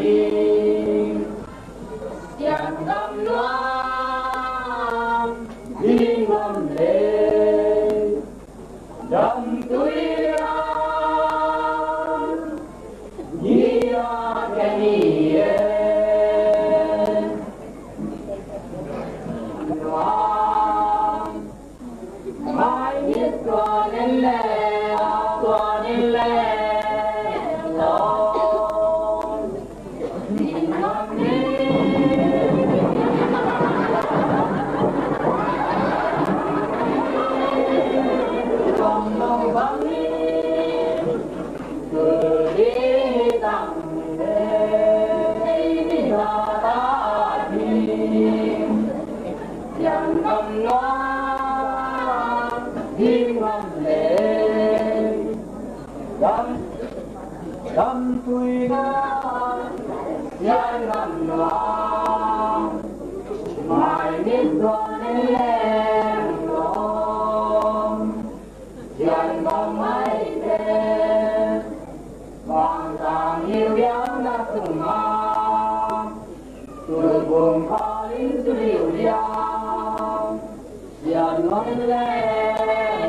đi chẳng cầm loan đi ngầm lệ đầm túi cái gì mai biết còn nên lẽ còn nên lẽ chẳng cầm loa hiên ngầm lệ đâm tùy ngang gian ngầm loa mãi biết còn nên lên lòng chẳng có mấy đêm còn càng yêu dấu đã cùng mang tôi buồn khó đến tôi điều nhau giờ nói lên